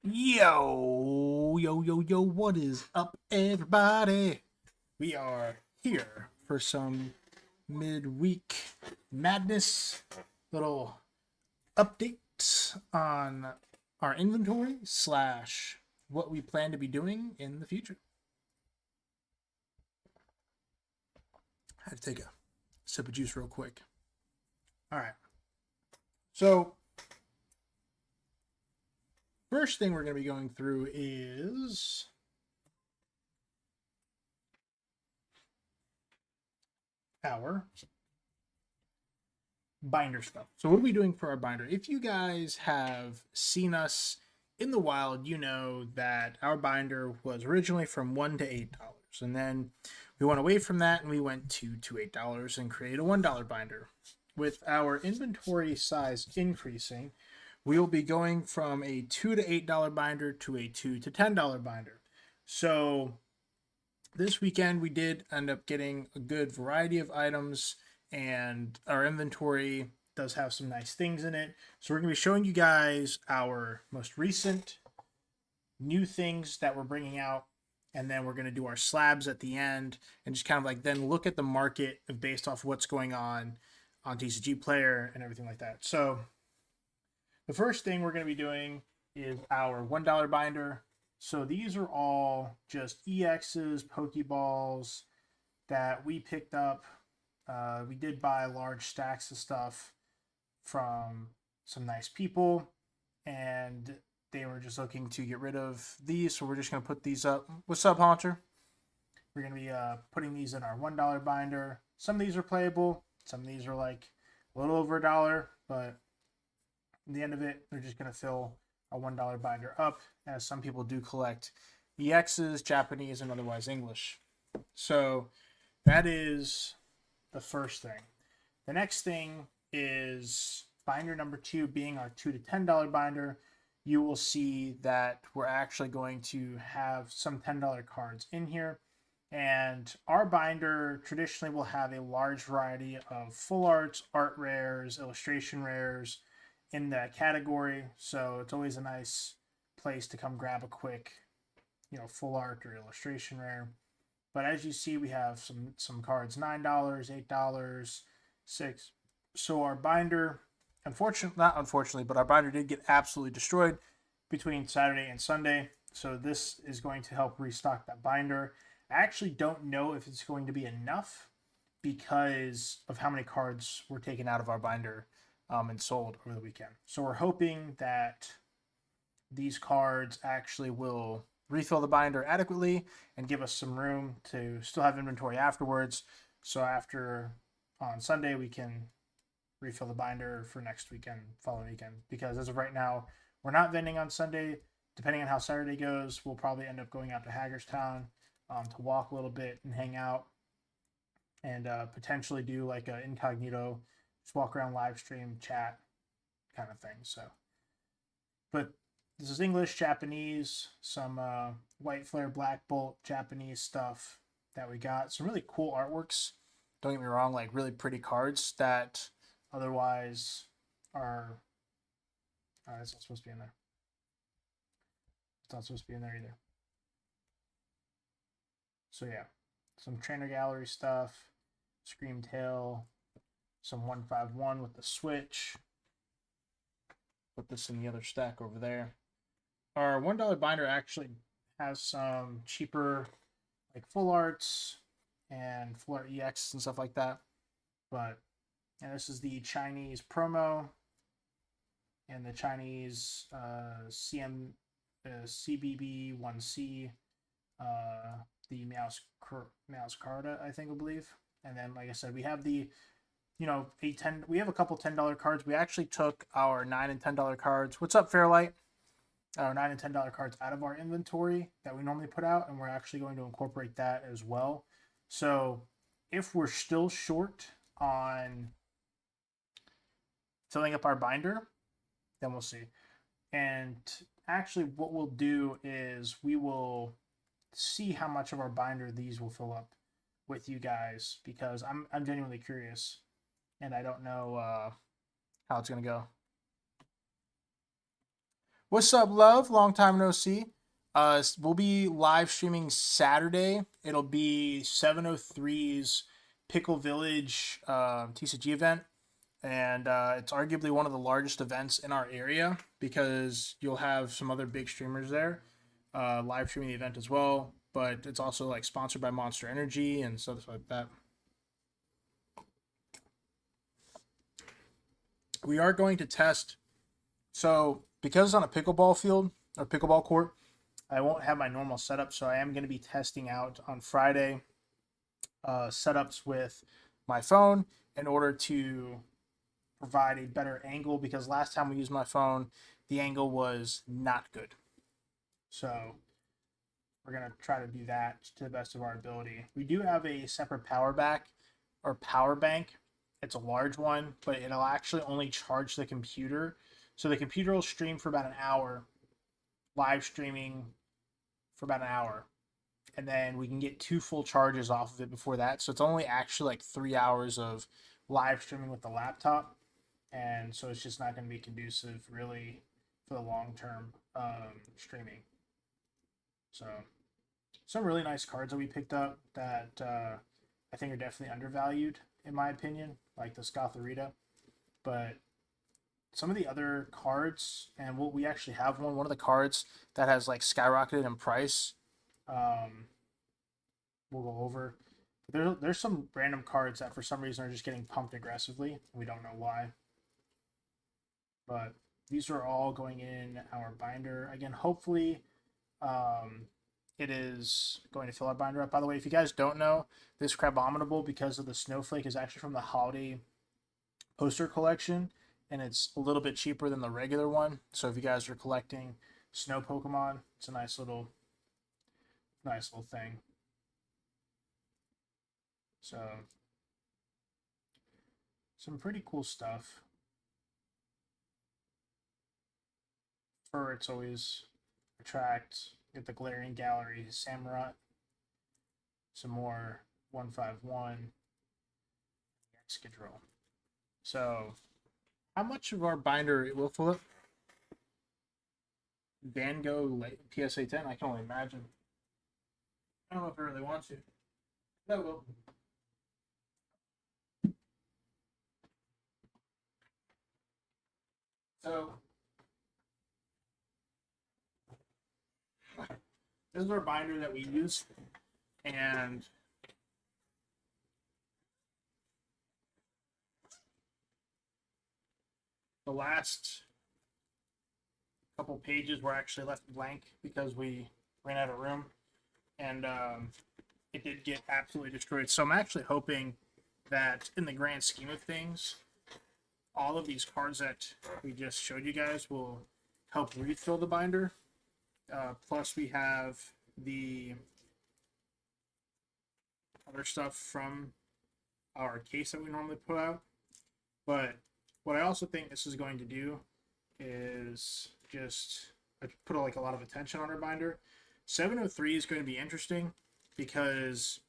Yo, what is up, everybody? We are here for some midweek madness, little updates on our inventory slash what we plan to be doing in the future. I had to take a sip of juice real quick. All right. So, first thing we're going to be going through is our binder stuff. So what are we doing for our binder? If you guys have seen us in the wild, you know that our binder was originally from $1 to $8. And then we went away from that and we went to $8 and created a $1 binder. With our inventory size increasing, we will be going from a $2 to $8 binder to a $2 to $10 binder. So this weekend we did end up getting a good variety of items, and our inventory does have some nice things in it. So we're going to be showing you guys our most recent new things that we're bringing out, and then we're going to do our slabs at the end and just kind of like then look at the market based off what's going on TCG Player and everything like that. So the first thing we're going to be doing is our $1 binder. So these are all just EXs, Pokeballs that we picked up. We did buy large stacks of stuff from some nice people, and they were just looking to get rid of these. So we're just going to put these up. What's up, Haunter? We're going to be putting these in our $1 binder. Some of these are playable. Some of these are like a little over $1, but in the end of it, they're just going to fill a $1 binder up, as some people do collect EXs, Japanese, and otherwise English. So that is the first thing. The next thing is binder number 2 being our $2 to $10 binder. You will see that we're actually going to have some $10 cards in here. And our binder traditionally will have a large variety of full arts, art rares, illustration rares in that category. So it's always a nice place to come grab a quick, full art or illustration rare. But as you see, we have some cards, $9, $8, $6. So our binder, not unfortunately, but our binder did get absolutely destroyed between Saturday and Sunday. So this is going to help restock that binder. I actually don't know if it's going to be enough because of how many cards were taken out of our binder and sold over the weekend. So we're hoping that these cards actually will refill the binder adequately and give us some room to still have inventory afterwards. So on Sunday, we can refill the binder for next weekend, following weekend. Because as of right now, we're not vending on Sunday. Depending on how Saturday goes, we'll probably end up going out to Hagerstown to walk a little bit and hang out, and potentially do like an incognito, just walk around, live stream, chat kind of thing. So, but this is English, Japanese, some White Flare, Black Bolt, Japanese stuff that we got. Some really cool artworks. Don't get me wrong, like really pretty cards that otherwise are. It's not supposed to be in there. It's not supposed to be in there either. So yeah, some Trainer Gallery stuff, Scream Tail, some 151 with the switch. Put this in the other stack over there. Our $1 binder actually has some cheaper, like full arts and full art EX and stuff like that. And this is the Chinese promo and the Chinese CBB1C, the Mouse Carta, I believe. And then, like I said, we have we have a couple $10 cards. We actually took our $9 and $10 cards. What's up, Fairlight? Our $9 and $10 cards out of our inventory that we normally put out, and we're actually going to incorporate that as well. So if we're still short on filling up our binder, then we'll see. And actually what we'll do is we will see how much of our binder these will fill up with you guys, because I'm genuinely curious, and I don't know how it's going to go. What's up, love? Long time no see. We'll be live streaming Saturday. It'll be 7:03's Pickle Village TCG event, and it's arguably one of the largest events in our area because you'll have some other big streamers there live streaming the event as well. But it's also like sponsored by Monster Energy and stuff like that. We are going to test. So because it's on a pickleball field or pickleball court, I won't have my normal setup, so I am going to be testing out on Friday setups with my phone in order to provide a better angle, because last time we used my phone, the angle was not good. So we're going to try to do that to the best of our ability. We do have a separate power bank. It's a large one, but it'll actually only charge the computer. So the computer will stream for about an hour, live streaming for about an hour, and then we can get 2 full charges off of it before that. So it's only actually like 3 hours of live streaming with the laptop, and so it's just not going to be conducive really for the long term streaming. So some really nice cards that we picked up that I think are definitely undervalued in my opinion, like the Scotharita, but some of the other cards, and we actually have one of the cards that has like skyrocketed in price. We'll go over. There's some random cards that for some reason are just getting pumped aggressively. We don't know why, but these are all going in our binder again. Hopefully, it is going to fill our binder up. By the way, if you guys don't know, this Crabominable, because of the snowflake, is actually from the holiday poster collection, and it's a little bit cheaper than the regular one. So if you guys are collecting snow Pokemon, it's a nice little thing. So some pretty cool stuff. It's always attract. Get the Glaring Gallery, Samurott, some more 151, Excadrill. So how much of our binder will fill up? Van Gogh PSA 10? I can only imagine. I don't know if I really want to. That will. So this is our binder that we use, and the last couple pages were actually left blank because we ran out of room, and it did get absolutely destroyed. So I'm actually hoping that in the grand scheme of things, all of these cards that we just showed you guys will help refill the binder. Plus we have the other stuff from our case that we normally put out. But what I also think this is going to do is just put like a lot of attention on our binder. 703 is going to be interesting because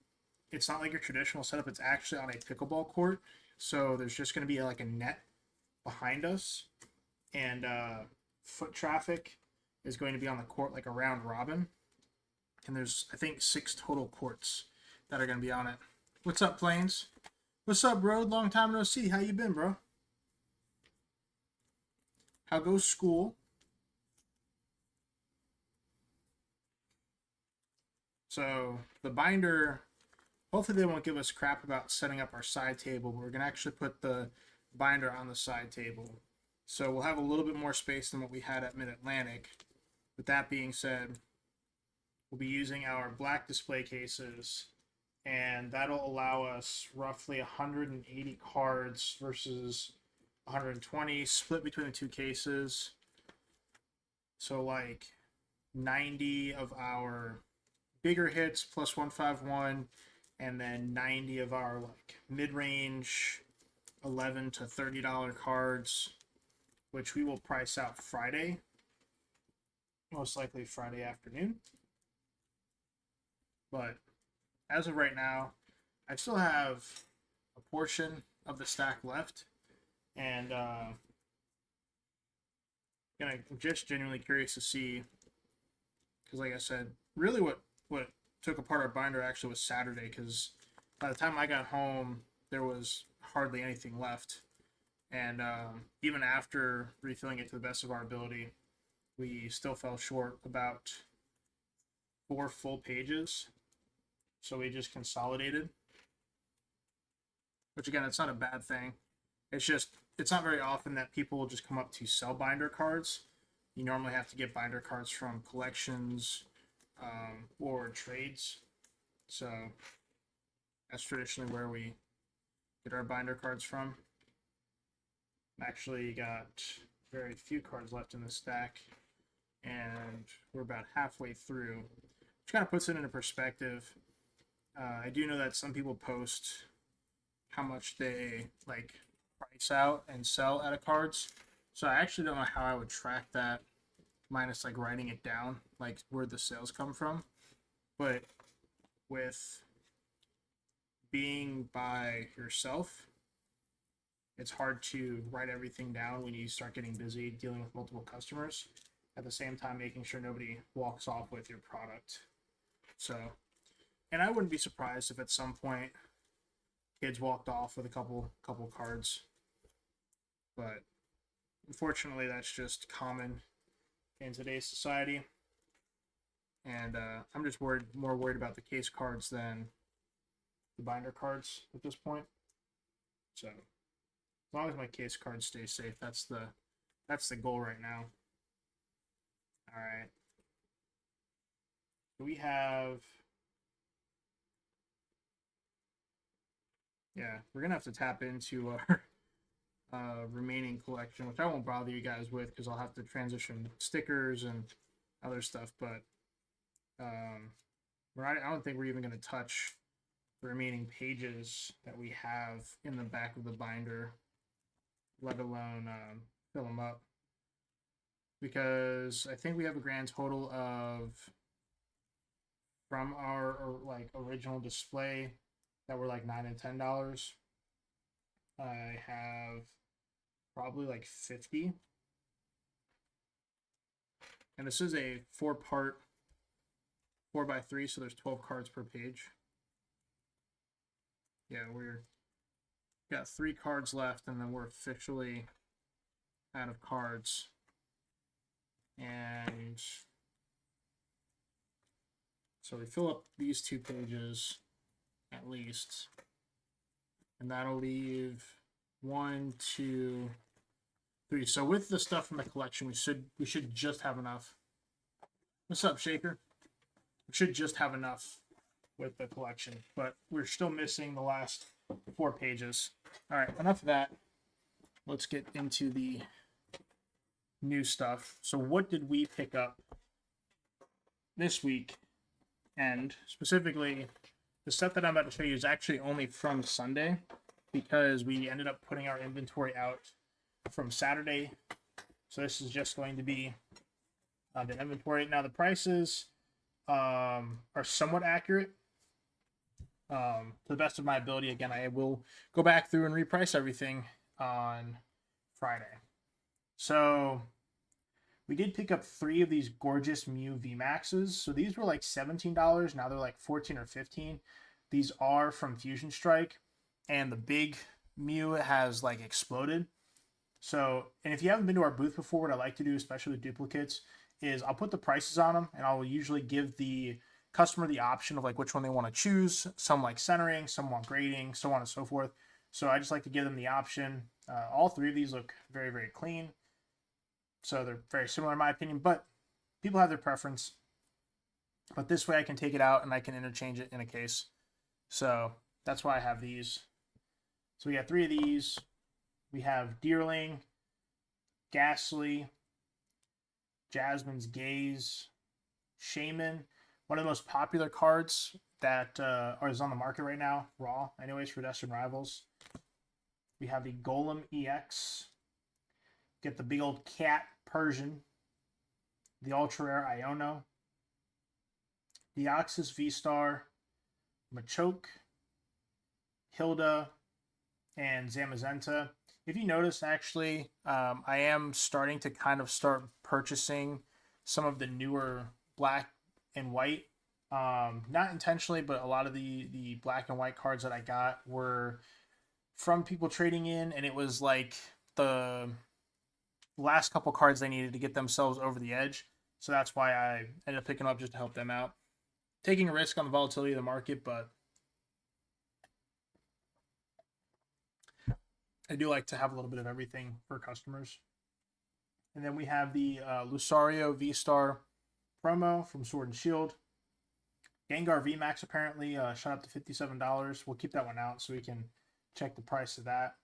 it's not like your traditional setup. It's actually on a pickleball court. So there's just going to be like a net behind us, and foot traffic is going to be on the court like a round robin. And there's, I think, 6 total courts that are going to be on it. What's up, Plains? What's up, bro? Long time no see. How you been, bro? How goes school? So the binder, hopefully they won't give us crap about setting up our side table, but we're going to actually put the binder on the side table. So we'll have a little bit more space than what we had at Mid-Atlantic. With that being said, we'll be using our black display cases, and that'll allow us roughly 180 cards versus 120 split between the 2 cases. So like 90 of our bigger hits plus 151, and then 90 of our like mid-range $11 to $30 cards, which we will price out Friday, most likely Friday afternoon. But as of right now, I still have a portion of the stack left, and And I'm just genuinely curious to see, because like I said, really what took apart our binder actually was Saturday, because by the time I got home, there was hardly anything left. And even after refilling it to the best of our ability, we still fell short about 4 full pages. So we just consolidated, which again, it's not a bad thing. It's just, it's not very often that people will just come up to sell binder cards. You normally have to get binder cards from collections or trades. So that's traditionally where we get our binder cards from. Actually got very few cards left in the stack, and we're about halfway through, which kind of puts it into perspective. I do know that some people post how much they like price out and sell out of cards, so I actually don't know how I would track that, minus like writing it down, like where the sales come from. But with being by yourself, it's hard to write everything down when you start getting busy dealing with multiple customers, at the same time making sure nobody walks off with your product. So, and I wouldn't be surprised if at some point kids walked off with a couple cards, but unfortunately that's just common in today's society. And I'm just more worried about the case cards than the binder cards at this point. So as long as my case cards stay safe, that's the goal right now. All right. We have, yeah, we're gonna have to tap into our remaining collection, which I won't bother you guys with because I'll have to transition stickers and other stuff. But I don't think we're even gonna touch the remaining pages that we have in the back of the binder, let alone fill them up, because I think we have a grand total of, from our like original display, that were like $9 and $10. I have probably like 50, and this is a 4-part 4x3, so there's 12 cards per page. Yeah, we're got 3 cards left, and then we're officially out of cards. And so we fill up these 2 pages at least, and that'll leave 1, 2, 3. So with the stuff from the collection, we should just have enough. What's up, Shaker? We should just have enough with the collection, but we're still missing the last 4 pages. All right, enough of that. Let's get into the new stuff. So what did we pick up this week? And specifically, the stuff that I'm about to show you is actually only from Sunday, because we ended up putting our inventory out from Saturday. So this is just going to be the inventory. Now the prices are somewhat accurate. To the best of my ability. Again, I will go back through and reprice everything on Friday. So we did pick up 3 of these gorgeous Mew VMAXs. So these were like $17. Now they're like 14 or 15. These are from Fusion Strike, and the big Mew has like exploded. So, and if you haven't been to our booth before, what I like to do, especially with duplicates, is I'll put the prices on them, and I'll usually give the customer the option of like which one they want to choose. Some like centering, some want grading, so on and so forth. So I just like to give them the option. All 3 of these look very, very clean. So they're very similar in my opinion, but people have their preference. But this way I can take it out and I can interchange it in a case. So that's why I have these. So we got 3 of these. We have Deerling, Ghastly, Jasmine's Gaze, Shaman, one of the most popular cards that is on the market right now, raw, anyways, for Destined Rivals. We have the Golem EX. Get the big old cat Persian, the ultra rare Iono, Deoxys V-Star, Machoke, Hilda, and Zamazenta. If you notice, actually, I am starting to kind of start purchasing some of the newer black and white. Not intentionally, but a lot of the black and white cards that I got were from people trading in, and it was like the last couple cards they needed to get themselves over the edge. So that's why I ended up picking up just to help them out. Taking a risk on the volatility of the market, but I do like to have a little bit of everything for customers. And then we have the Lucario V Star promo from Sword and Shield. Gengar VMAX apparently shot up to $57. We'll keep that one out so we can check the price of that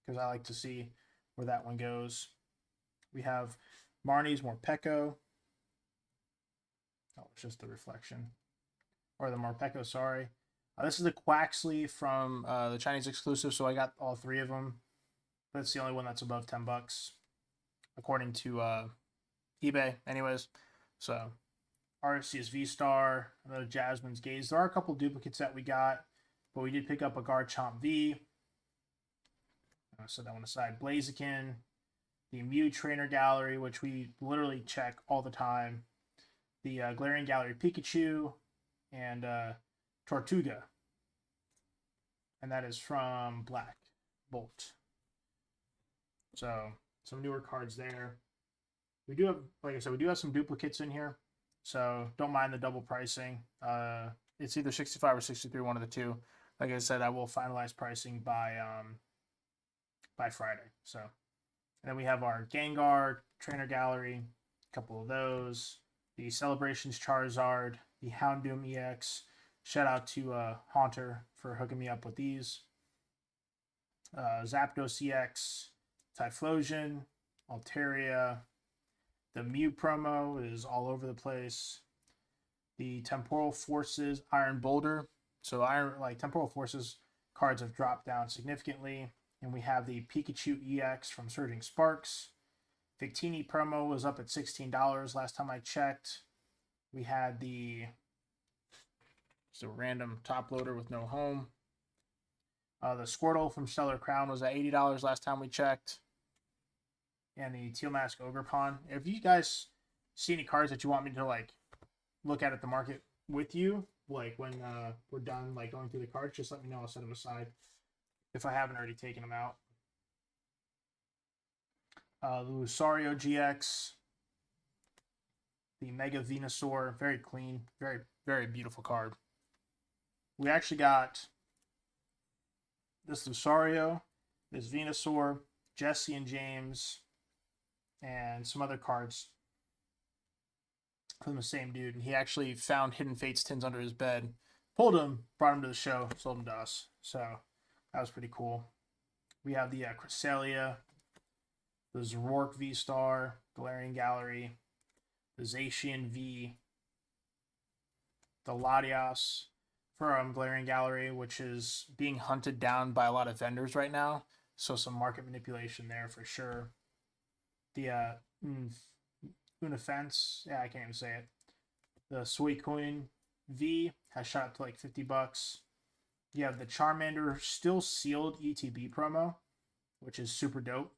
because I like to see where that one goes. We have Marnie's Morpeko. Oh, it's just the reflection. Or the Morpeko, sorry. This is the Quaxley from the Chinese exclusive, so I got all three of them. But it's the only one that's above $10, according to eBay, anyways. So, Arceus V-Star, another Jasmine's Gaze. There are a couple duplicates that we got, but we did pick up a Garchomp V. I'll set that one aside. Blaziken, the Mew Trainer Gallery, which we literally check all the time. The Galarian Gallery Pikachu, and Tortuga. And that is from Black Bolt. So, some newer cards there. We do have, like I said, we do have some duplicates in here. So, don't mind the double pricing. It's either 65 or 63, one of the two. Like I said, I will finalize pricing by Friday. So, and then we have our Gengar Trainer Gallery, a couple of those. The Celebrations Charizard, the Houndoom EX. Shout out to Haunter for hooking me up with these. Zapdos EX, Typhlosion, Altaria. The Mew promo is all over the place. The Temporal Forces Iron Boulder. So Temporal Forces cards have dropped down significantly. And we have the Pikachu EX from Surging Sparks. Victini promo was up at $16 last time I checked. We had just a random top loader with no home. The Squirtle from Stellar Crown was at $80 last time we checked. And the Teal Mask Ogerpon. If you guys see any cards that you want me to like look at the market with you, like when we're done like going through the cards, just let me know. I'll set them aside if I haven't already taken them out. The Lucario GX, the Mega Venusaur, very clean, very, very beautiful card. We actually got this Lucario, this Venusaur, Jesse and James, and some other cards from the same dude. And he actually found Hidden Fates tins under his bed, pulled him, brought him to the show, sold him to us. So that was pretty cool. We have the Cresselia, the Zoroark V-Star, Galarian Gallery, the Zacian V, the Latias from Galarian Gallery, which is being hunted down by a lot of vendors right now. So some market manipulation there for sure. The Unifence, yeah, I can't even say it. The Suicune V has shot up to like $50. You have the Charmander still sealed ETB promo, which is super dope.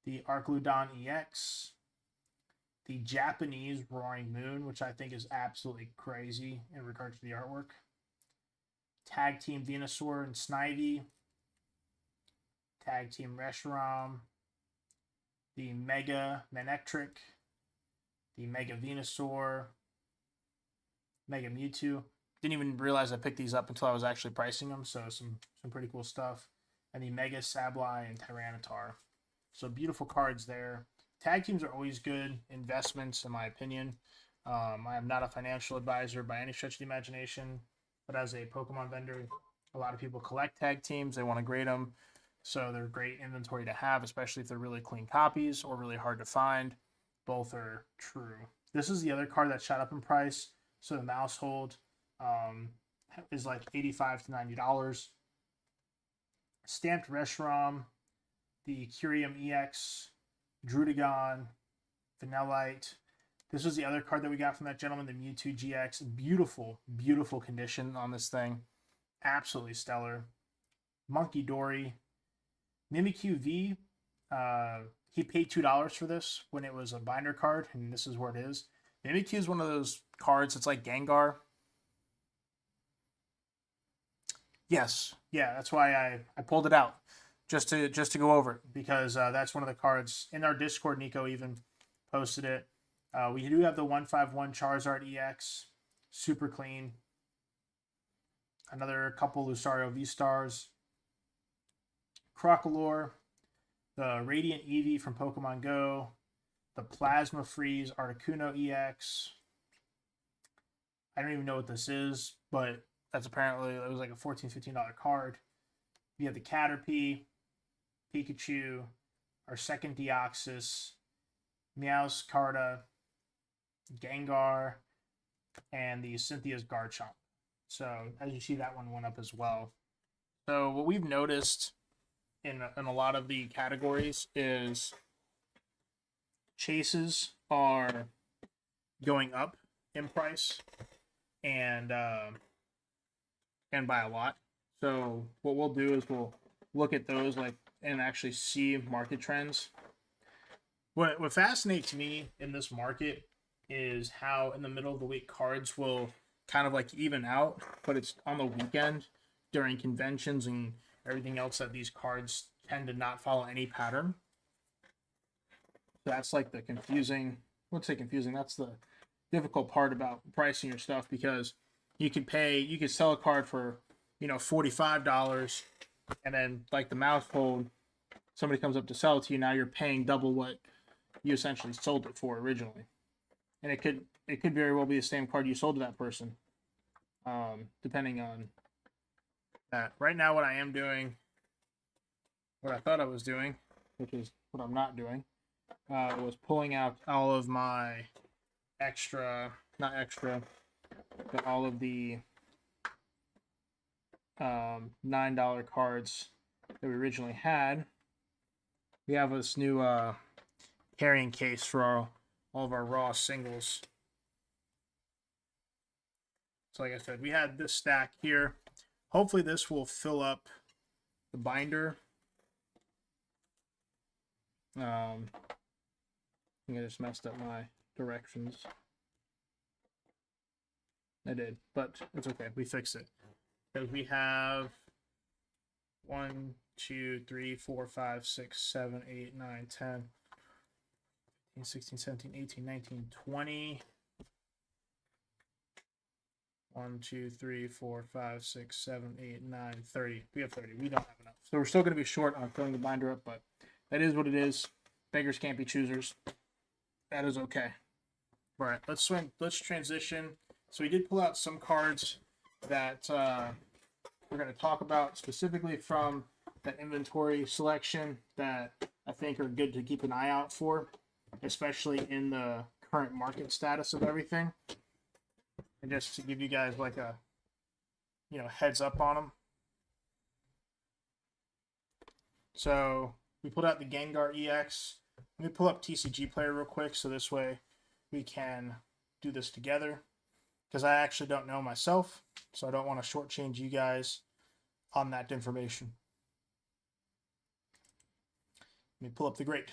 The Arcludon EX, the Japanese Roaring Moon, which I think is absolutely crazy in regards to the artwork. Tag Team Venusaur and Snivy. Tag Team Reshiram. The Mega Manectric. The Mega Venusaur. Mega Mewtwo. Didn't even realize I picked these up until I was actually pricing them, so some pretty cool stuff. And the Mega Sableye and Tyranitar. So beautiful cards there. Tag teams are always good investments, in my opinion. I am not a financial advisor by any stretch of the imagination, but as a Pokemon vendor, a lot of people collect tag teams. They want to grade them, so they're great inventory to have, especially if they're really clean copies or really hard to find. Both are true. This is the other card that shot up in price. So the Mousehold is like $85 to $90. Stamped Reshiram, the Curium EX, Drudagon, Vanillite. This was the other card that we got from that gentleman, the Mewtwo GX. Beautiful, beautiful condition on this thing. Absolutely stellar. Monkey Dory, Mimikyu V, he paid $2 for this when it was a binder card, and this is where it is. Mimikyu is one of those cards. It's like Gengar. Yes, yeah, that's why I pulled it out just to go over it because that's one of the cards in our Discord. Nico even posted it. We do have the 151 Charizard EX, super clean. Another couple Lucario V Stars, Crocolore, the Radiant Eevee from Pokemon Go, the Plasma Freeze Articuno EX. I don't even know what this is, but that's apparently, it was like a $14, $15 card. We have the Caterpie, Pikachu, our second Deoxys, Meowscarada, Gengar, and the Cynthia's Garchomp. So as you see, that one went up as well. So what we've noticed in a lot of the categories is chases are going up in price, and by a lot. So what we'll do is we'll look at those and actually see market trends. What fascinates me in this market is how in the middle of the week cards will kind of like even out, but it's on the weekend during conventions and everything else that these cards tend to not follow any pattern. So that's like the confusing, I wouldn't say confusing, that's the difficult part about pricing your stuff, because you could sell a card for, $45, and then like the mouthhold, somebody comes up to sell it to you, now you're paying double what you essentially sold it for originally. And it could very well be the same card you sold to that person, depending on that. Right now, what I am doing, what I thought I was doing, which is what I'm not doing, was pulling out all of my not extra, but all of the $9 cards that we originally had. We have this new carrying case for all of our raw singles. So like I said, we had this stack here. Hopefully this will fill up the binder. I think I just messed up my directions. I did, but it's okay. We fixed it. Because we have 1, 2, 3, 4, 5, 6, 7, 8, 9, 10, 16, 17, 18, 19, 20. 1, 2, 3, 4, 5, 6, 7, 8, 9, 30. We have 30. We don't have enough. So we're still going to be short on filling the binder up, but that is what it is. Beggars can't be choosers. That is okay. All right, let's transition. So we did pull out some cards that we're going to talk about specifically from that inventory selection that I think are good to keep an eye out for, especially in the current market status of everything. And just to give you guys like a, heads up on them. So we pulled out the Gengar EX. Let me pull up TCG Player real quick so this way we can do this together, because I actually don't know myself, so I don't want to shortchange you guys on that information. Let me pull up the grade.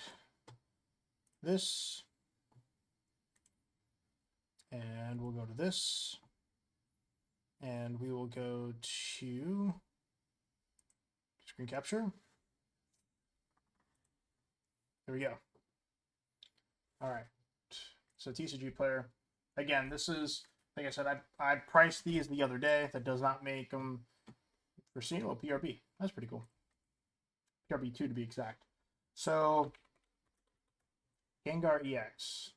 This. And we'll go to this. And we will go to screen capture. There we go. All right. So TCG Player. Again, this is, like I said, I priced these the other day. That does not make them for seeing. Oh, PRB. That's pretty cool. PRB2 to be exact. So Gengar EX.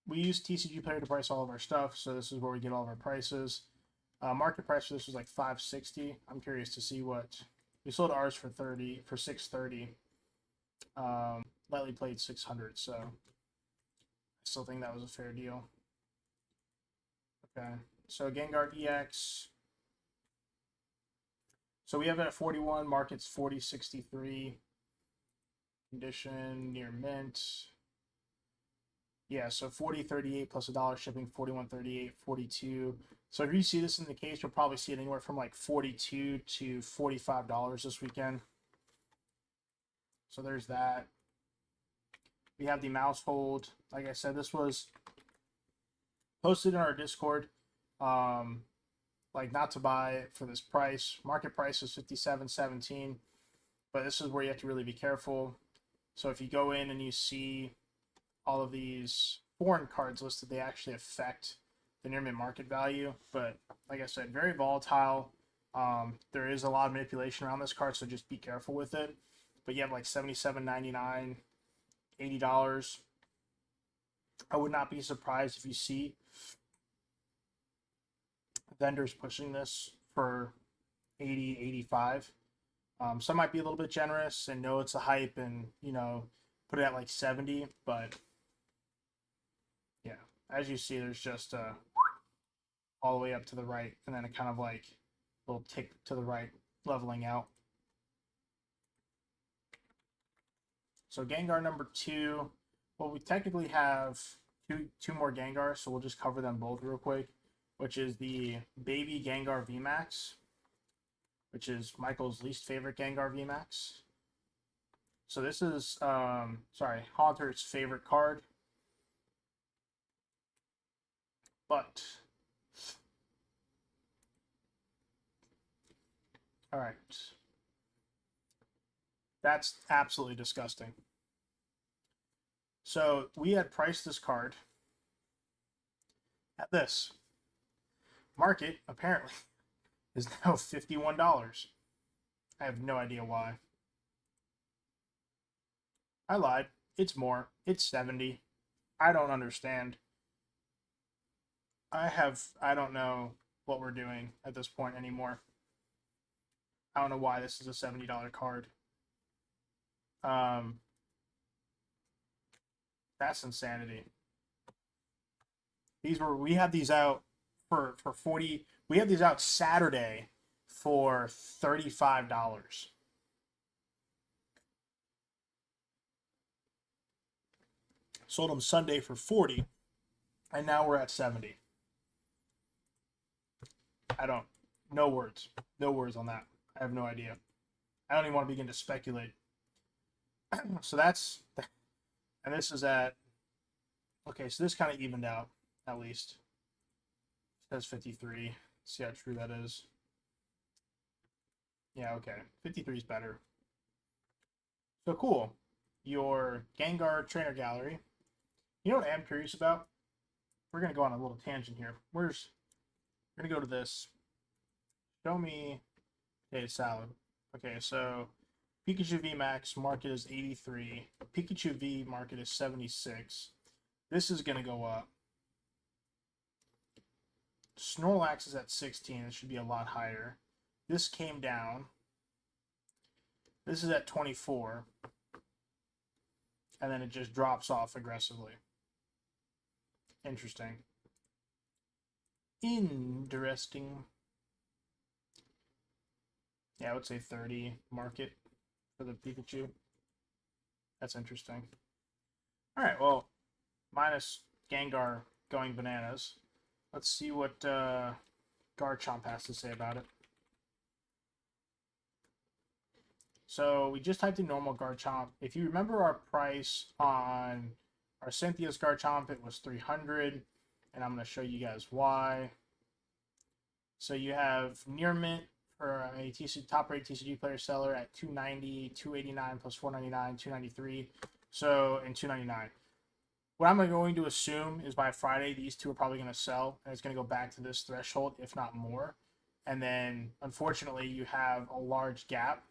We use TCG Player to price all of our stuff, so this is where we get all of our prices. Market price for this was like $560. I'm curious to see what we sold ours for $630. Lightly played $600, so I still think that was a fair deal. Okay, so Gengar EX. So we have it at 41. Market's 40.63. Condition near mint. Yeah, so 40.38 plus $1 shipping, 41.38, 42, So if you see this in the case, you'll probably see it anywhere from like $42 to $45 this weekend. So there's that. We have the mouse hold. Like I said, this was posted in our Discord. Like not to buy it for this price. Market price is $57.17, but this is where you have to really be careful. So if you go in and you see all of these foreign cards listed, they actually affect the near mint market value. But like I said, very volatile. There is a lot of manipulation around this card, so just be careful with it. But you have like $77.99, $80. I would not be surprised if you see vendors pushing this for 80, 85. Some might be a little bit generous and know it's a hype and, you know, put it at like 70. But yeah, as you see, there's just all the way up to the right, and then a kind of like little tick to the right, leveling out. So Gengar number 2. Well, we technically have two more Gengars, so we'll just cover them both real quick, which is the Baby Gengar VMAX, which is Michael's least favorite Gengar VMAX. So this is, Haunter's favorite card. But, all right. That's absolutely disgusting. So we had priced this card at this. Market, apparently, is now $51. I have no idea why. I lied. It's more. It's 70. I don't understand. I don't know what we're doing at this point anymore. I don't know why this is a $70 card. That's insanity. We had these out for 40. We had these out Saturday for $35. Sold them Sunday for 40, and now we're at 70. No words. No words on that. I have no idea. I don't even want to begin to speculate. So that's, and this is at, okay, so this kind of evened out, at least. It says 53. See how true that is. Yeah, okay. 53 is better. So cool. Your Gengar Trainer Gallery. You know what I am curious about? We're going to go on a little tangent here. We're going to go to this. Show me. Okay, salad. Okay, so Pikachu V Max market is 83. Pikachu V market is 76. This is going to go up. Snorlax is at 16. It should be a lot higher. This came down. This is at 24. And then it just drops off aggressively. Interesting. Interesting. Yeah, I would say 30 market for the Pikachu. That's interesting. All right, well, minus Gengar going bananas. Let's see what Garchomp has to say about it. So we just typed in normal Garchomp. If you remember our price on our Cynthia's Garchomp, it was 300, and I'm going to show you guys why. So you have near mint for a top rate TCG player seller at 290, 289 plus 499, 293. So in 299. What I'm going to assume is by Friday, these two are probably going to sell, and it's going to go back to this threshold, if not more. And then, unfortunately, you have a large gap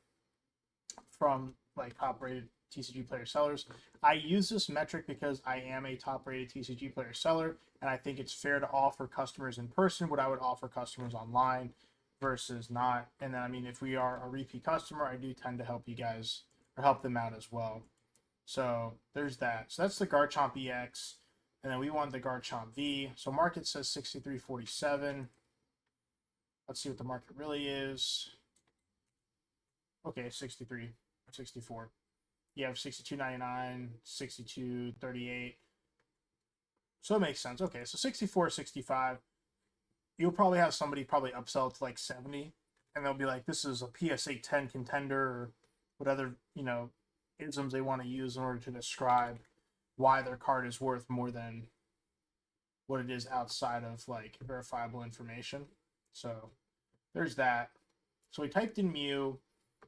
from like top-rated TCG player sellers. I use this metric because I am a top-rated TCG player seller, and I think it's fair to offer customers in person what I would offer customers online versus not. And then, I mean, if we are a repeat customer, I do tend to help you guys or help them out as well. So there's that. So that's the Garchomp EX. And then we want the Garchomp V. So market says 63.47. Let's see what the market really is. Okay, 63, 64. You have 62.99, 62.38. So it makes sense. Okay, so 64, 65. you'll probably have somebody probably upsell it to like 70, and they'll be like, this is a PSA 10 contender, or what other, isms they want to use in order to describe why their card is worth more than what it is outside of like verifiable information. So there's that. So we typed in Mew,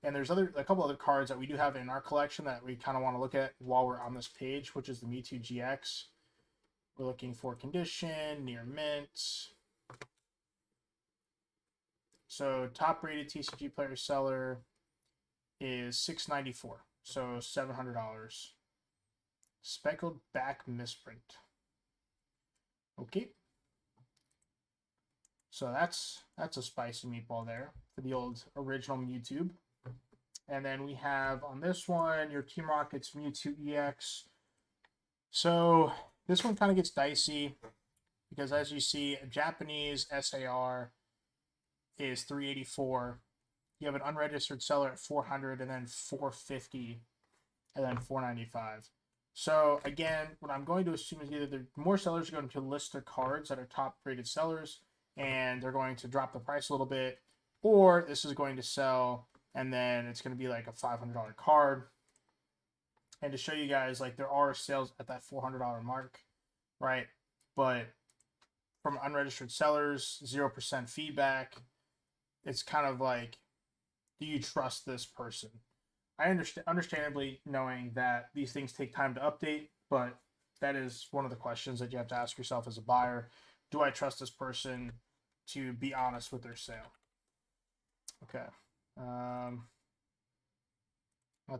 and there's a couple other cards that we do have in our collection that we kind of want to look at while we're on this page, which is the Mewtwo GX. We're looking for condition, near mint. So top rated TCG player seller is $694, so $700. Speckled back misprint. Okay. So that's a spicy meatball there for the old original Mewtwo. And then we have on this one your Team Rocket's Mewtwo EX. So this one kind of gets dicey because, as you see, a Japanese SAR is 384. You have an unregistered seller at 400, and then 450, and then 495. So again, what I'm going to assume is either more sellers are going to list their cards that are top rated sellers, and they're going to drop the price a little bit, or this is going to sell, and then it's going to be like a $500 card. And to show you guys, like, there are sales at that $400 mark, right? But from unregistered sellers, 0% feedback, it's kind of like, do you trust this person? I understandably, knowing that these things take time to update, but that is one of the questions that you have to ask yourself as a buyer. Do I trust this person to be honest with their sale? Okay. Not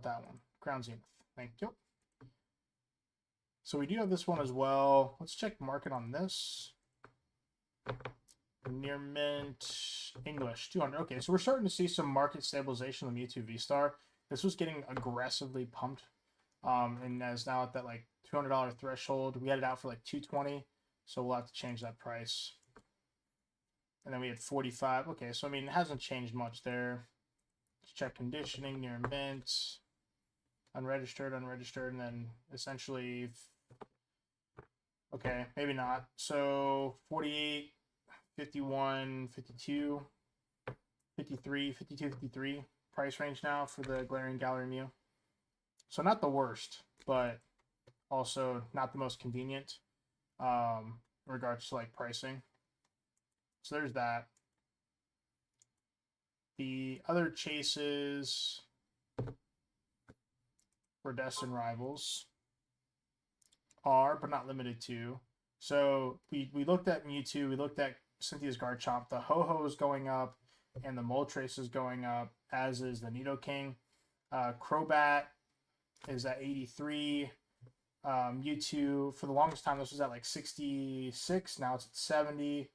that one. Crown Zenith. Thank you. So we do have this one as well. Let's check market on this. Near mint English 200. Okay, so we're starting to see some market stabilization on the Mewtwo V-Star. This was getting aggressively pumped, and is now at that like $200 threshold. We had it out for like 220, so we'll have to change that price. And then we had 45. Okay, so I mean, it hasn't changed much there. Let's check conditioning near mint, unregistered, and then essentially, okay, maybe not. So 48, 51, 52, 53, 52, 53 price range now for the Glaring Gallery Mew. So not the worst, but also not the most convenient in regards to like pricing. So there's that. The other chases for Destin Rivals are, but not limited to. So we looked at Mewtwo, we looked at Cynthia's Garchomp. The Ho-Ho is going up, and the Moltres is going up, as is the Nidoking. Crobat is at 83. Mewtwo, for the longest time, this was at like 66. Now it's at 70.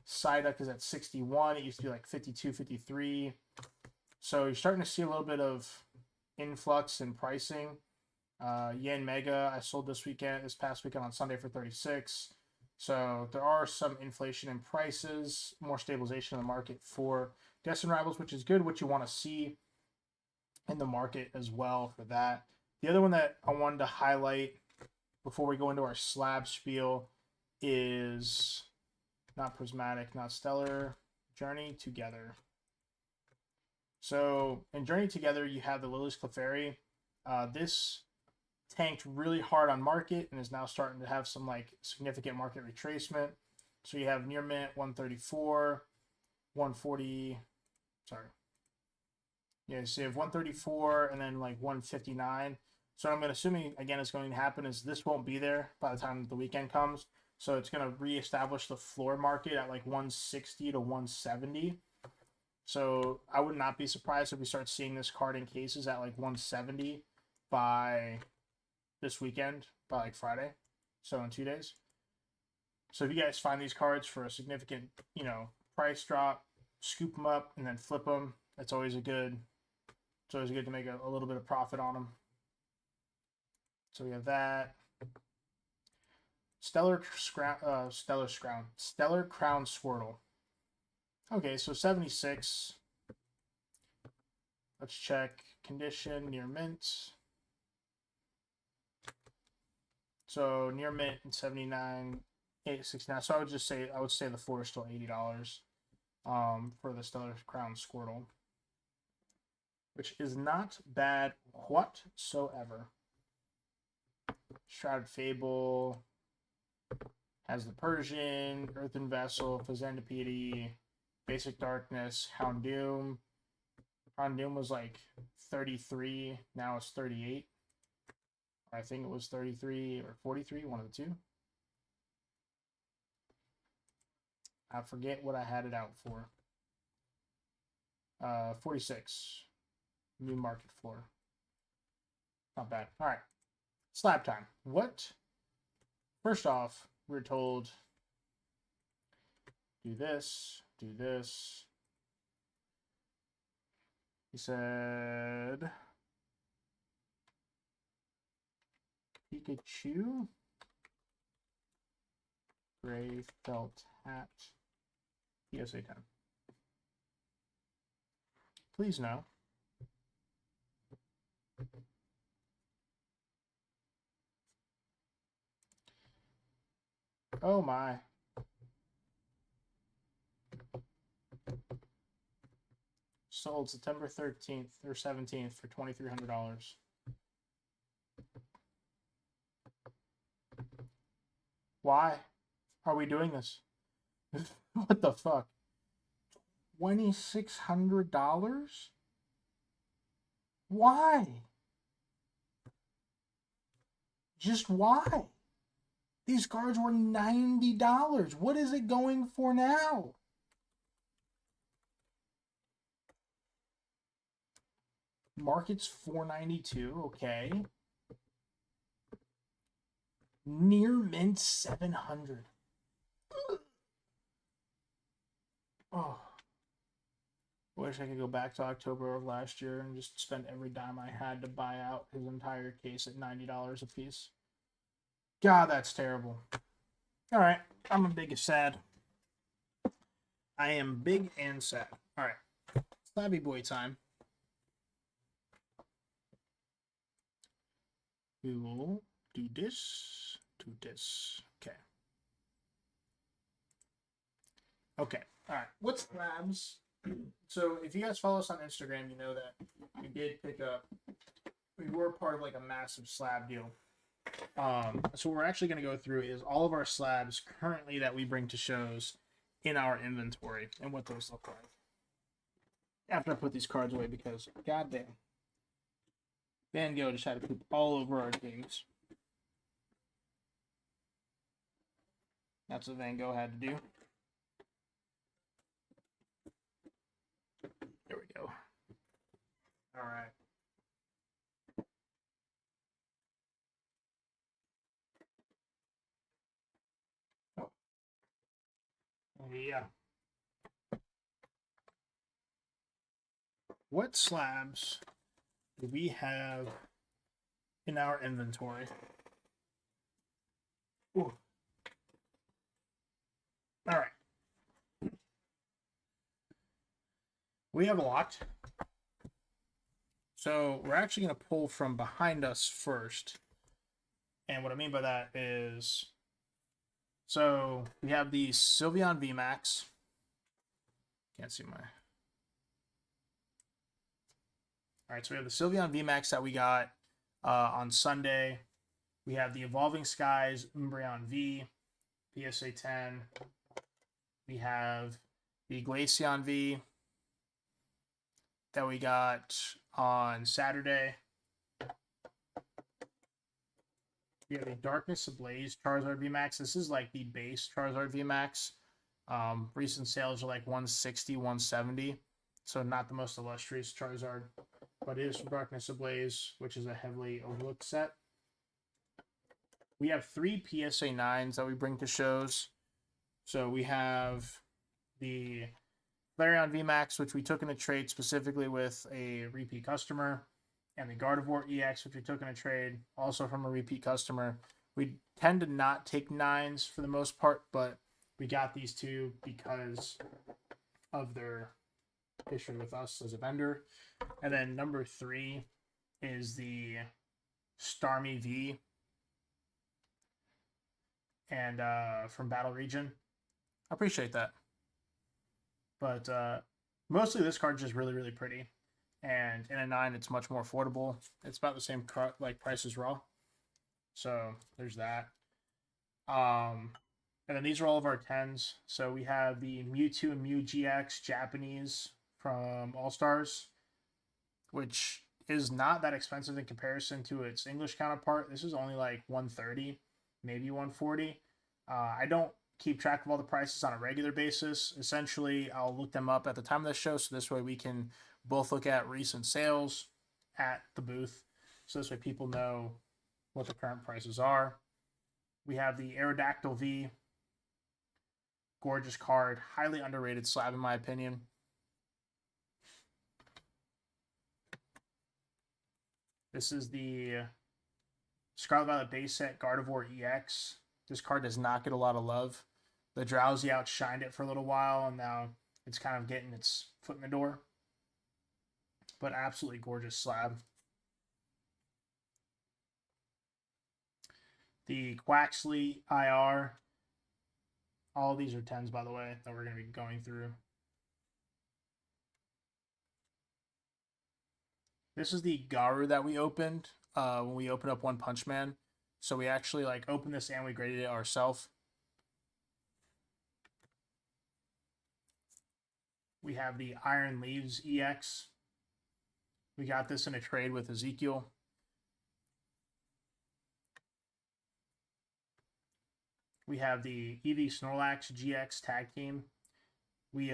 Psyduck is at 61. It used to be like 52, 53. So you're starting to see a little bit of influx in pricing. Yen Mega, I sold this past weekend on Sunday for 36. So there are some inflation in prices, more stabilization in the market for Destin Rivals, which is good, what you want to see in the market as well for that. The other one that I wanted to highlight before we go into our slab spiel is not Prismatic, not Stellar, Journey Together. So in Journey Together, you have the Lily's Clefairy. This tanked really hard on market and is now starting to have some like significant market retracement. So you have near mint 134, 140, sorry. Yeah, so you have 134 and then like 159. So I'm assuming again is going to happen is this won't be there by the time the weekend comes. So it's going to reestablish the floor market at like 160 to 170. So I would not be surprised if we start seeing this card in cases at like 170 by this weekend, by like Friday. So in 2 days. So if you guys find these cards for a significant, price drop, scoop them up and then flip them. It's always good to make a little bit of profit on them. So we have that. Stellar Crown Swirtle. Okay, so 76. Let's check condition near mint. So near mint in 79 869. So I would say the 4 is still $80. For the Stellar Crown Squirtle, which is not bad whatsoever. Shrouded Fable has the Persian, Earthen Vessel, Phazendipede, Basic Darkness, Houndoom. Houndoom was like 33, now it's 38. I think it was 33 or 43, one of the two. I forget what I had it out for. 46. New market floor. Not bad. All right. Slab time. What? First off, we're told do this, do this. He said Pikachu, gray felt hat, PSA 10. Please no. Oh my. Sold September 13th or 17th for $2,300. Why are we doing this? What the fuck? $2,600? Why? Just why? These cards were $90. What is it going for now? Market's $492. Okay. Near mint $700. Oh. Wish I could go back to October of last year and just spend every dime I had to buy out his entire case at $90 a piece. God, that's terrible. All right. I'm a big sad. I am big and sad. All right. Slabby boy time. We will do this, do this. Okay. Okay. All right. What's slabs? So if you guys follow us on Instagram, you know that we did pick up. We were part of like a massive slab deal. So what we're actually going to go through is all of our slabs currently that we bring to shows in our inventory and what those look like. After I put these cards away because goddamn, Van Gogh just had to poop all over our things. That's what Van Gogh had to do. There we go. All right. Oh. Yeah. What slabs do we have in our inventory? Ooh. All right. We have a lot. So we're actually going to pull from behind us first. And what I mean by that is, so we have the Sylveon VMAX. Can't see my... All right, so we have the Sylveon VMAX that we got on Sunday. We have the Evolving Skies Umbreon V, PSA 10. We have the Glaceon V that we got on Saturday. We have a Darkness Ablaze Charizard VMAX. This is like the base Charizard VMAX. Recent sales are like 160, 170. So not the most illustrious Charizard, but it is from Darkness Ablaze, which is a heavily overlooked set. We have 3 PSA 9s that we bring to shows. So we have the Flareon VMAX, which we took in a trade specifically with a repeat customer, and the Gardevoir EX, which we took in a trade also from a repeat customer. We tend to not take 9s for the most part, but we got these two because of their history with us as a vendor. And then number 3 is the Starmie V. and from Battle Region. I appreciate that. But mostly this card's just really, really pretty. And in a 9, it's much more affordable. It's about the same like price as Raw. So there's that. And then these are all of our 10s. So we have the Mewtwo and Mew GX Japanese from All Stars, which is not that expensive in comparison to its English counterpart. This is only like 130, maybe 140. I don't keep track of all the prices on a regular basis. Essentially, I'll look them up at the time of the show, so this way we can both look at recent sales at the booth. So this way people know what the current prices are. We have the Aerodactyl V. Gorgeous card. Highly underrated slab, in my opinion. This is the Scarlet Violet base set Gardevoir EX. This card does not get a lot of love. The Drowsy outshined it for a little while, and now it's kind of getting its foot in the door. But absolutely gorgeous slab. The Quaxley IR. All of these are 10s, by the way, that we're going to be going through. This is the Garu that we opened when we opened up One Punch Man. So we actually like opened this and we graded it ourselves. We have the Iron Leaves EX. We got this in a trade with Ezekiel. We have the Eevee Snorlax GX Tag Team. We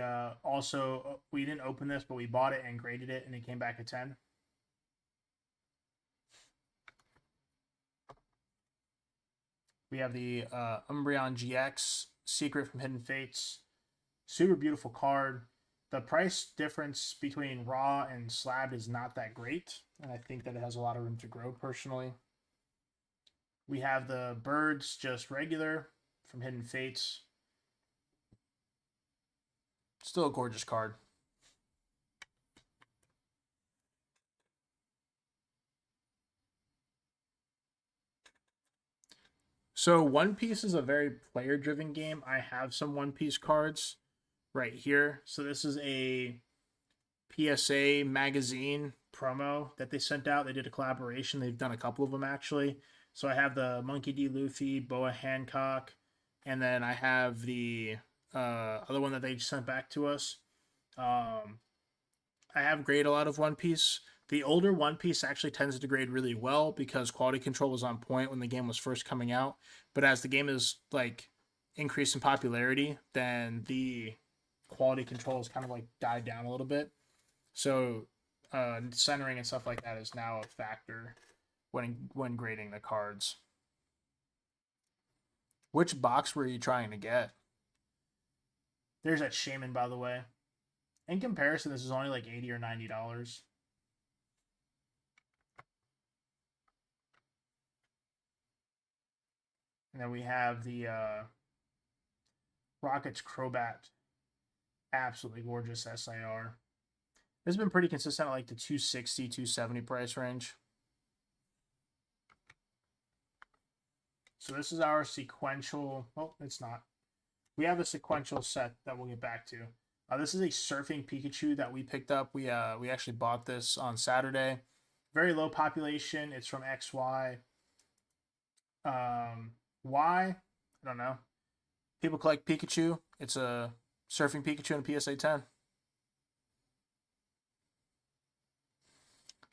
we didn't open this, but we bought it and graded it, and it came back a 10. We have the Umbreon GX Secret from Hidden Fates. Super beautiful card. The price difference between Raw and Slab is not that great, and I think that it has a lot of room to grow personally. We have the Birds just regular from Hidden Fates. Still a gorgeous card. So One Piece is a very player-driven game. I have some One Piece cards right here. So this is a PSA magazine promo that they sent out. They did a collaboration. They've done a couple of them actually. So I have the Monkey D. Luffy, Boa Hancock, and then I have the other one that they sent back to us. I have graded a lot of One Piece. The older One Piece actually tends to degrade really well because quality control was on point when the game was first coming out. But as the game is like increased in popularity, then the quality control has kind of like died down a little bit. So centering and stuff like that is now a factor when grading the cards. Which box were you trying to get? There's that Shaman, by the way. In comparison, this is only like $80 or $90. And then we have the Rockets Crobat. Absolutely gorgeous SIR. This has been pretty consistent at like the 260, 270 price range. So this is our sequential. Oh, it's not. We have a sequential set that we'll get back to. This is a Surfing Pikachu that we picked up. We actually bought this on Saturday. Very low population. It's from XY. Why? I don't know. People collect Pikachu. It's a Surfing Pikachu and a PSA 10.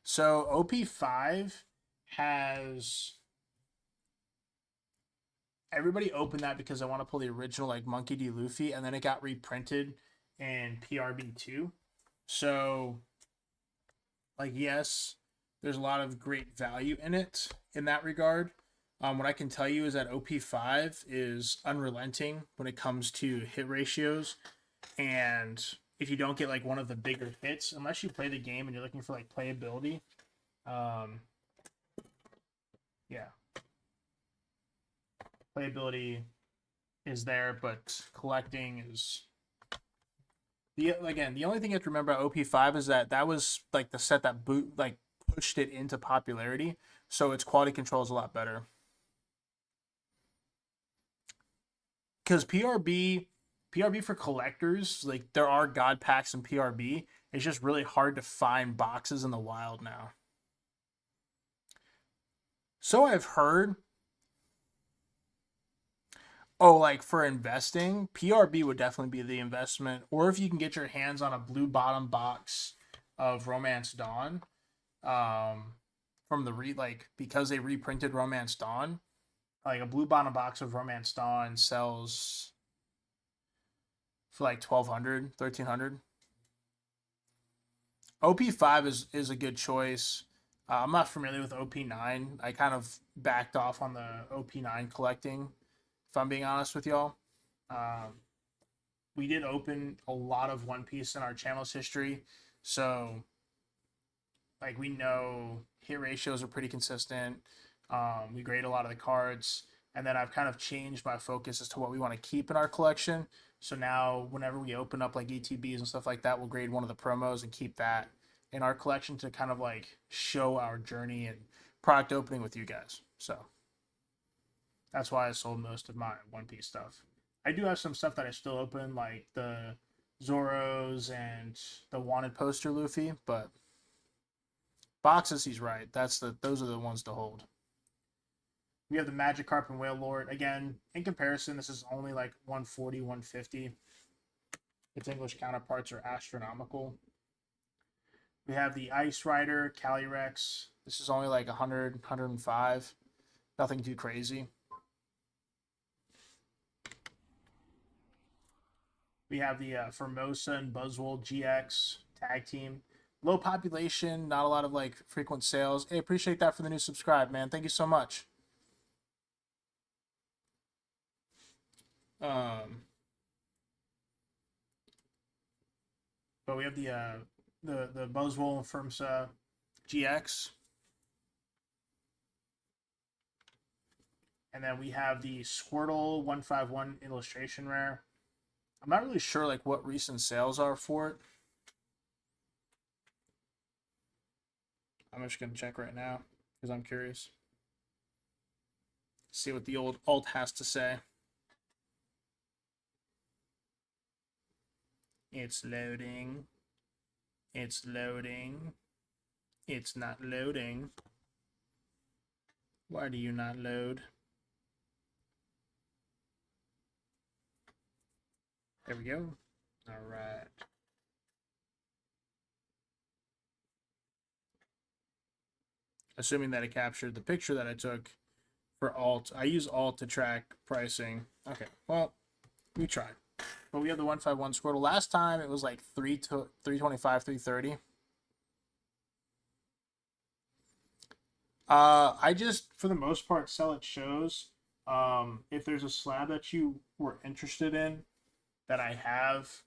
So OP5 has... Everybody opened that because I want to pull the original like Monkey D. Luffy, and then it got reprinted in PRB2. So, like, yes, there's a lot of great value in it in that regard. What I can tell you is that OP5 is unrelenting when it comes to hit ratios. And if you don't get like one of the bigger hits, unless you play the game and you're looking for like playability, yeah. Playability is there, but collecting is... The only thing you have to remember about OP5 is that was like the set that pushed it into popularity, so its quality control is a lot better. because PRB for collectors, like there are god packs in PRB. It's just really hard to find boxes in the wild now. So I've heard. Oh, like for investing, PRB would definitely be the investment. Or if you can get your hands on a blue bottom box of Romance Dawn, from the because they reprinted Romance Dawn, like a blue bottom box of Romance Dawn sells for like 1,200, 1,300. OP5 is a good choice. I'm not familiar with OP9. I kind of backed off on the OP9 collecting, if I'm being honest with y'all. We did open a lot of One Piece in our channel's history, so like we know hit ratios are pretty consistent. We grade a lot of the cards, and then I've kind of changed my focus as to what we want to keep in our collection. So now, whenever we open up like ETBs and stuff like that, we'll grade one of the promos and keep that in our collection to kind of like show our journey and product opening with you guys. So that's why I sold most of my One Piece stuff. I do have some stuff that I still open, like the Zoros and the Wanted poster Luffy, but boxes, he's right. Those are the ones to hold. We have the Magikarp and Whale Lord. Again, in comparison, this is only like 140, 150. Its English counterparts are astronomical. We have the Ice Rider, Calyrex. This is only like 100, 105. Nothing too crazy. We have the Formosa and Buzzwole GX tag team. Low population, not a lot of like frequent sales. Hey, appreciate that for the new subscribe, man. Thank you so much. But we have the Buzzwole and Formosa GX. And then we have the Squirtle 151 illustration rare. I'm not really sure like what recent sales are for it. I'm just gonna check right now because I'm curious. See what the old alt has to say. It's loading. It's loading. It's not loading. Why do you not load? There we go. All right. Assuming that it captured the picture that I took for alt. I use alt to track pricing. Okay, well, we tried. But we have the 151 Squirtle. Last time it was like 325, 330. I just, for the most part, sell at shows. If there's a slab that you were interested in that I have,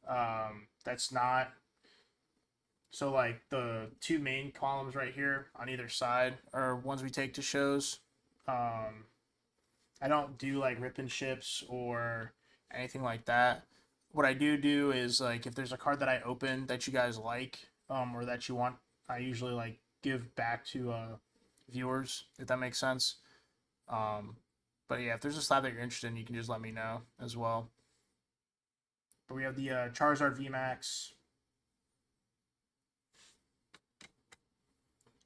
that's not. So like the two main columns right here on either side are ones we take to shows. I don't do like rip and ships or anything like that. What I do is like if there's a card that I open that you guys like, or that you want, I usually like give back to viewers, if that makes sense. But yeah, if there's a slab that you're interested in, you can just let me know as well. But we have the Charizard VMAX.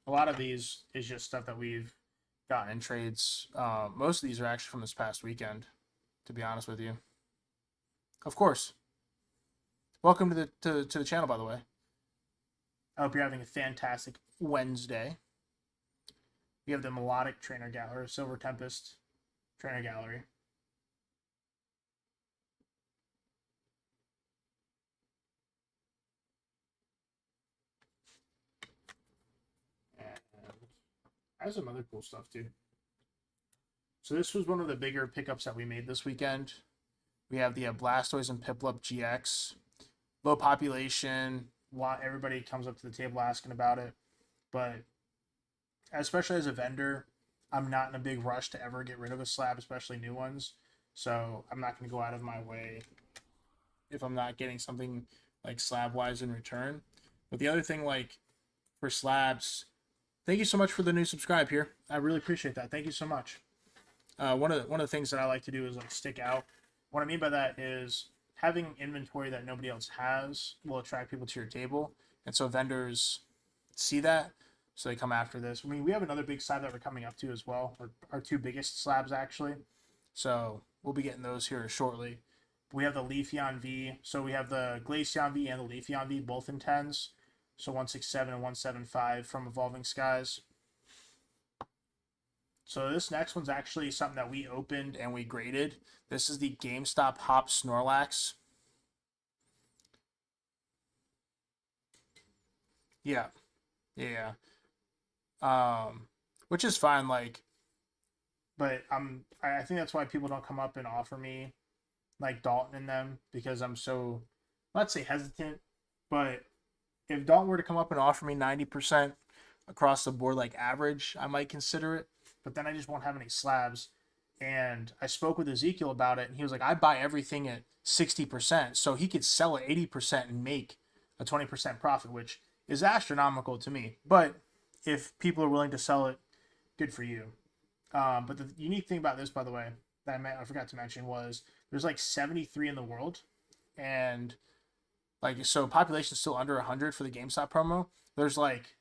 A lot of these is just stuff that we've gotten in trades. Most of these are actually from this past weekend, to be honest with you. Of course. Welcome to the channel, by the way. I hope you're having a fantastic Wednesday. We have the Melodic Trainer Gallery, Silver Tempest Trainer Gallery. I have some other cool stuff too. So this was one of the bigger pickups that we made this weekend. We have the Blastoise and Piplup GX. Low population. Everybody comes up to the table asking about it. But especially as a vendor, I'm not in a big rush to ever get rid of a slab, especially new ones. So I'm not going to go out of my way if I'm not getting something like slab-wise in return. But the other thing, like for slabs, thank you so much for the new subscribe here. I really appreciate that. Thank you so much. One of the things that I like to do is like stick out What I mean by that is having inventory that nobody else has will attract people to your table. And so vendors see that, so they come after this. I mean, we have another big slab that we're coming up to as well, our two biggest slabs actually. So we'll be getting those here shortly. We have the Leafeon V. So we have the Glaceon V and the Leafeon V both in 10s. So 167 and 175 from Evolving Skies. So this next one's actually something that we opened and we graded. This is the GameStop Hop Snorlax. Yeah, yeah. Which is fine, like, but I think that's why people don't come up and offer me like Dalton in them, because I'm so, let's say, hesitant. But if Dalton were to come up and offer me 90% across the board, like average, I might consider it. But then I just won't have any slabs. And I spoke with Ezekiel about it, and he was like, I buy everything at 60%. So he could sell at 80% and make a 20% profit, which is astronomical to me. But if people are willing to sell it, good for you. But the unique thing about this, by the way, that I forgot to mention was there's like 73 in the world. And like, so population is still under 100 for the GameStop promo. There's like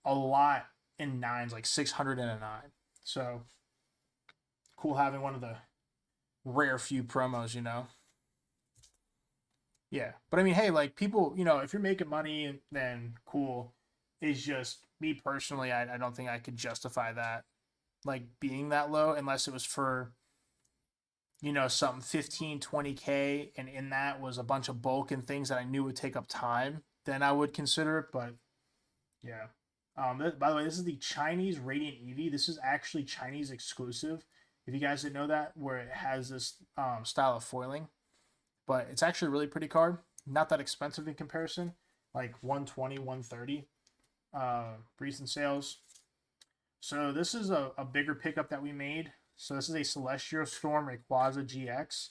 a lot in nines, like 600 in a nine. So cool having one of the rare few promos, you know? Yeah. But I mean, hey, like people, you know, if you're making money, then cool. It's just me personally, I don't think I could justify that, like being that low, unless it was for, you know, something 15, 20K. And in that was a bunch of bulk and things that I knew would take up time. Then I would consider it. But yeah. By the way, this is the Chinese Radiant Eevee. This is actually Chinese exclusive. If you guys didn't know that, where it has this style of foiling, but it's actually a really pretty card. Not that expensive in comparison, like 120, 130 recent sales. So this is a bigger pickup that we made. So this is a Celestial Storm Rayquaza GX.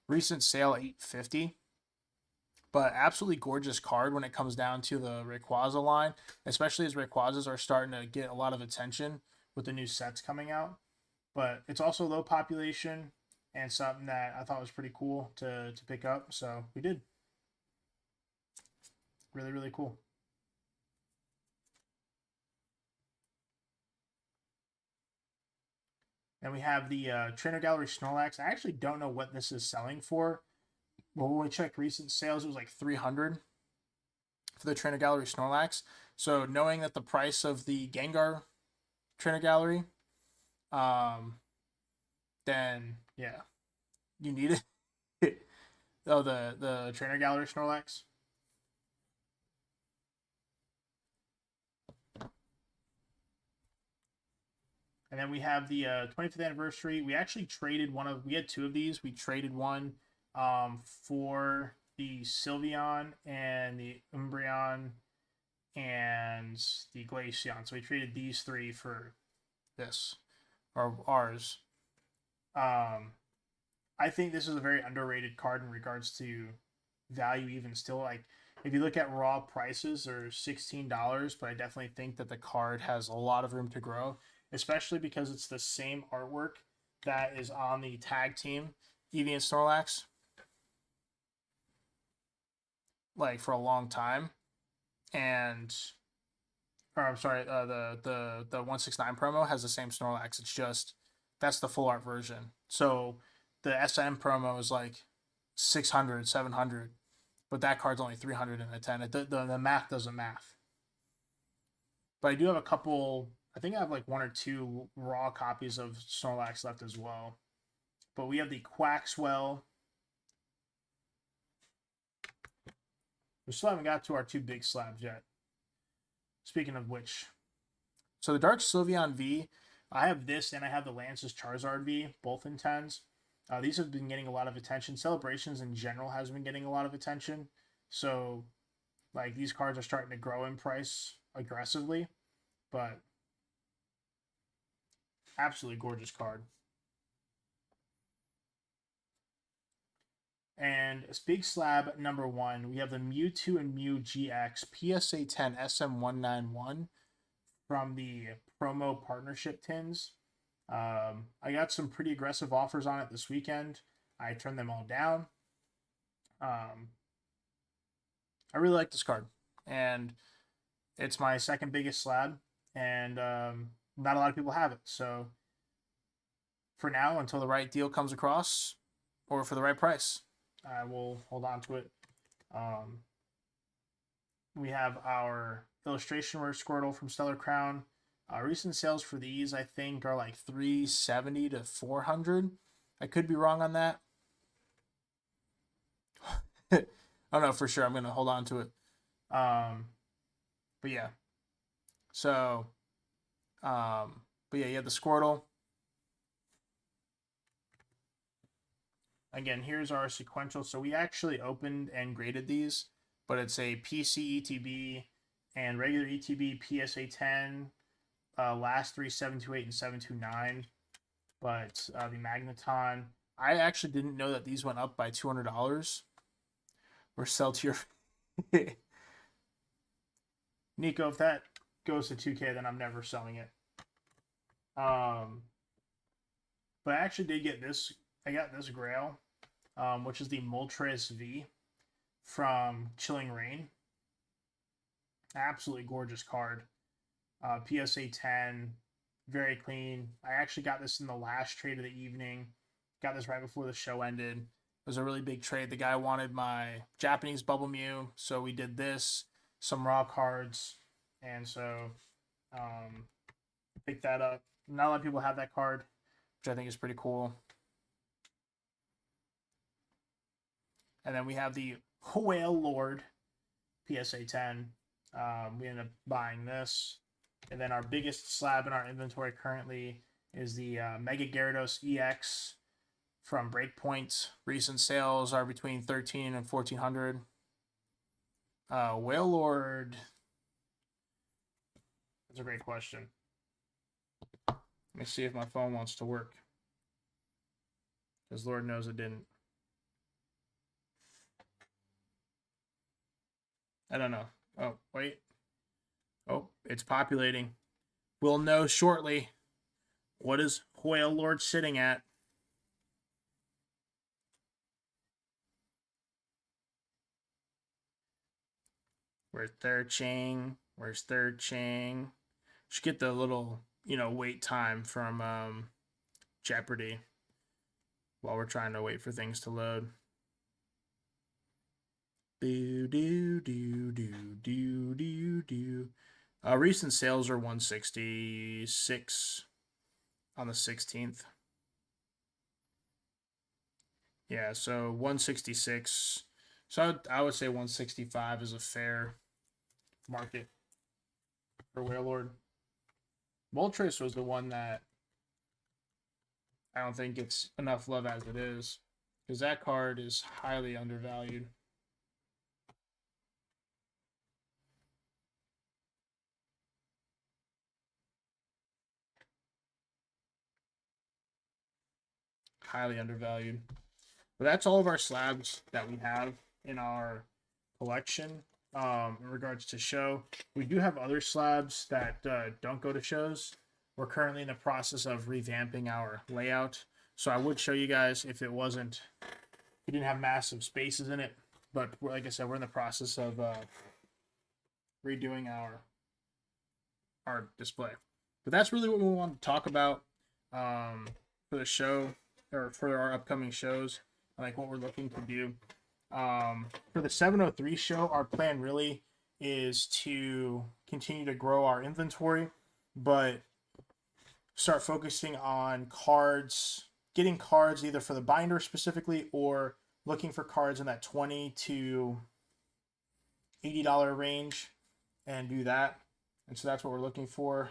Recent sale 850. But absolutely gorgeous card when it comes down to the Rayquaza line, especially as Rayquazas are starting to get a lot of attention with the new sets coming out. But it's also low population and something that I thought was pretty cool to pick up. So we did. Really, really cool. Then we have the Trainer Gallery Snorlax. I actually don't know what this is selling for. Well, when we checked recent sales, it was like 300 for the Trainer Gallery Snorlax. So knowing that the price of the Gengar Trainer Gallery, then yeah, you need it. Oh, the Trainer Gallery Snorlax. And then we have the 25th anniversary. We actually traded we had two of these. We traded one for the Sylveon and the Umbreon and the Glaceon. So we traded these three for this, or ours. I think this is a very underrated card in regards to value, even still. Like, if you look at raw prices, they're $16, but I definitely think that the card has a lot of room to grow, especially because it's the same artwork that is on the tag team, Eevee and Snorlax, like for a long time. And, or I'm sorry, the 169 promo has the same Snorlax. It's just that's the full art version. So the SM promo is like 600, 700, but that card's only 300 in a 10. The math doesn't math. But I do have a couple. I think I have like one or two raw copies of Snorlax left as well. But we have the Quaxwell. We still haven't got to our two big slabs yet. Speaking of which, so the Dark Sylveon V, I have this and I have the Lance's Charizard V, both in 10s. These have been getting a lot of attention. Celebrations in general has been getting a lot of attention. So, like, these cards are starting to grow in price aggressively. But absolutely gorgeous card. And big slab number 1, we have the Mewtwo and Mew GX PSA 10 SM191 from the promo partnership tins. I got some pretty aggressive offers on it this weekend. I turned them all down. I really like this card, and it's my second biggest slab, and not a lot of people have it. So for now, until the right deal comes across, or for the right price, I will hold on to it. We have our illustration work Squirtle from Stellar Crown. Recent sales for these, I think, are like 370 to 400. I could be wrong on that. I don't know for sure. I'm gonna hold on to it. But yeah. So, but yeah, you have the Squirtle. Again, here's our sequential. So we actually opened and graded these, but it's a PC ETB and regular ETB PSA 10, last three 728 and 729. But the Magneton, I actually didn't know that these went up by $200. Or sell to your Nico, if that goes to 2K, then I'm never selling it. But I actually did get this. I got this Grail, which is the Moltres V from Chilling Reign. Absolutely gorgeous card. PSA 10, very clean. I actually got this in the last trade of the evening. Got this right before the show ended. It was a really big trade. The guy wanted my Japanese Bubble Mew, so we did this, some raw cards, and so picked that up. Not a lot of people have that card, which I think is pretty cool. And then we have the Whale Lord PSA 10. We ended up buying this. And then our biggest slab in our inventory currently is the Mega Gyarados EX from Breakpoint. Recent sales are between 13 and 1400. Whale Lord. That's a great question. Let me see if my phone wants to work. Because Lord knows it didn't. I don't know. Oh, wait. Oh, it's populating. We'll know shortly. What is Whale Lord sitting at? Where's third Chang? Where's third Chang? Should get the little, wait time from Jeopardy while we're trying to wait for things to load. Do do do do do do do. Recent sales are 166 on the 16th. Yeah, so 166. So I would say 165 is a fair market for Whale Lord. Moltres was the one that I don't think gets enough love as it is, because that card is highly undervalued. Highly undervalued. But that's all of our slabs that we have in our collection. In regards to show, we do have other slabs that don't go to shows. We're currently in the process of revamping our layout, so I would show you guys if it wasn't, we didn't have massive spaces in it. But like I said, we're in the process of redoing our display. But that's really what we want to talk about for the show, or for our upcoming shows, like what we're looking to do. For the 703 show, our plan really is to continue to grow our inventory, but start focusing on cards, getting cards either for the binder specifically, or looking for cards in that $20 to $80 range and do that. And so that's what we're looking for.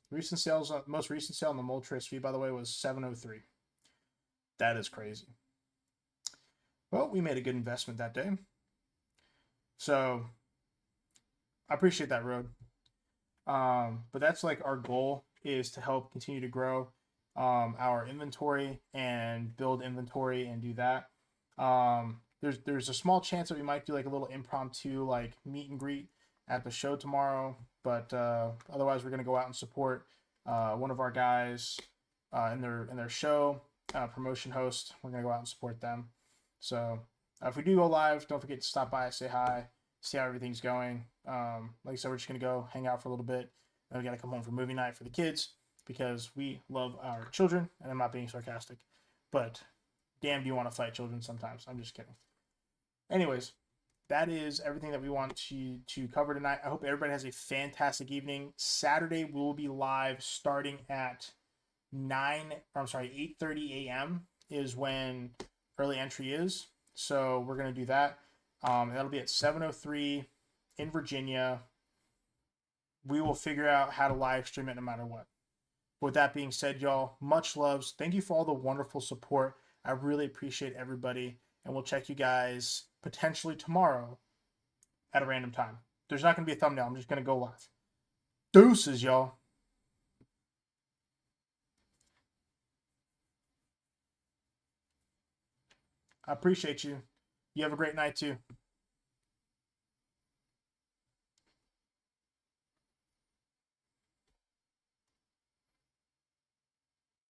Recent sales, most recent sale on the Moltres V, by the way, was 703. That is crazy. Well, we made a good investment that day. So I appreciate that, Road. But that's like our goal, is to help continue to grow our inventory and build inventory and do that. There's a small chance that we might do like a little impromptu like meet and greet at the show tomorrow, but otherwise we're gonna go out and support one of our guys in their show. promotion host. We're going to go out and support them. So if we do go live, don't forget to stop by, say hi, see how everything's going. Like I said, we're just going to go hang out for a little bit. Then we got to come home for movie night for the kids because we love our children, and I'm not being sarcastic. But damn, do you want to fight children sometimes? I'm just kidding. Anyways, that is everything that we want to cover tonight. I hope everybody has a fantastic evening. Saturday we will be live starting at 8:30 a.m. is when early entry is. So we're gonna do that. That'll be at 7:03 in Virginia. We will figure out how to live stream it no matter what. With that being said, y'all, much loves. Thank you for all the wonderful support. I really appreciate everybody, and we'll check you guys potentially tomorrow at a random time. There's not going to be a thumbnail. I'm just going to go live. Deuces, y'all. I appreciate you. You have a great night, too.